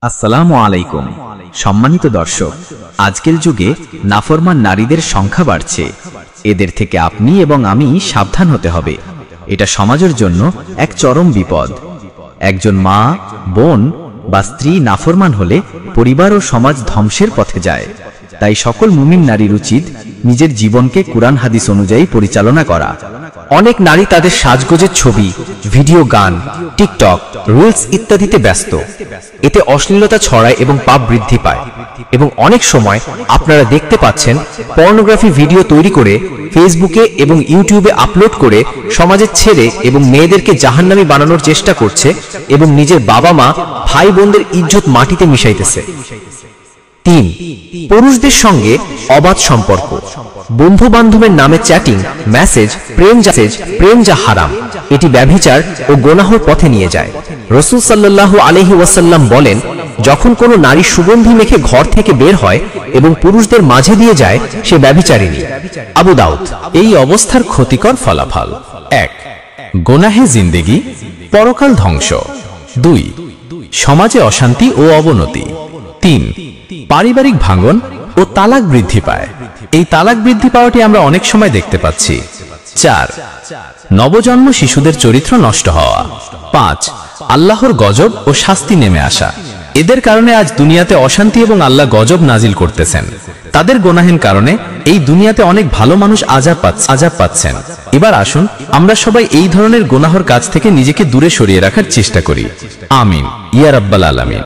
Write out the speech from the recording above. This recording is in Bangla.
আসসালামু আলাইকুম। সম্মানিত দর্শক, আজকের যুগে নাফরমান নারীদের সংখ্যা বাড়ছে। এদের থেকে আপনি এবং আমি সাবধান হতে হবে। এটা সমাজের জন্য এক চরম বিপদ। একজন মা, বোন বা স্ত্রী নাফরমান হলে পরিবার ও সমাজ ধ্বংসের পথে যায়। তাই সকল মুমিন নারীর উচিত নিজের জীবনকে কুরআন হাদিস অনুযায়ী পরিচালনা করা। অনেক নারী তাদের সাজগোজের ছবি, ভিডিও, গান, টিকটক, রিলস ইত্যাদিতে ব্যস্ত। এতে অশ্লীলতা ছড়ায় এবং পাপ বৃদ্ধি পায়। এবং অনেক সময় আপনারা দেখতে পাচ্ছেন পর্নোগ্রাফি ভিডিও তৈরি করে ফেসবুকে এবং ইউটিউবে আপলোড করে সমাজের ছেলে এবং মেয়েদেরকে জাহান্নামী বানানোর চেষ্টা করছে এবং নিজের বাবা মা, ভাই বোনদের ইজ্জত মাটিতে মিশাইতেছে। ৩. পুরুষদের সঙ্গে অবাধ সম্পর্ক, বন্ধু বান্ধবের নামে চ্যাটিং, মেসেজ, প্রেম যা হারাম। এটি ব্যভিচার ও গোনাহর পথে নিয়ে যায়। রাসূল সাল্লাল্লাহু আলাইহি ওয়াসাল্লাম বলেন, যখন কোনো নারী সুগন্ধি মেখে ঘর থেকে বের হয় এবং পুরুষদের মাঝে দিয়ে যায়, সে ব্যভিচারিণী। আবু দাউদ। এই অবস্থার ক্ষতিকর ফলাফল: ১. গোনাহে জিন্দেগি, পরকাল ধ্বংস। ২. সমাজে অশান্তি ও অবনতি। ৩. পারিবারিক ভাঙন ও তালাক বৃদ্ধি পায়। এই তালাক বৃদ্ধি পাওয়াটি আমরা অনেক সময় দেখতে পাচ্ছি। ৪. নবজন্ম শিশুদের চরিত্র নষ্ট হওয়া। ৫. আল্লাহর গজব ও শাস্তি নেমে আসা। এদের কারণে আজ দুনিয়াতে অশান্তি এবং আল্লাহ গজব নাজিল করতেছেন। তাদের গুনাহের কারণে এই দুনিয়াতে অনেক ভালো মানুষ আযাব পাচ্ছেন। এবার আসুন আমরা সবাই এই ধরনের গুনাহর কাজ থেকে নিজেকে দূরে সরিয়ে রাখার চেষ্টা করি। আমিন ইয়া রাব্বাল আলামিন।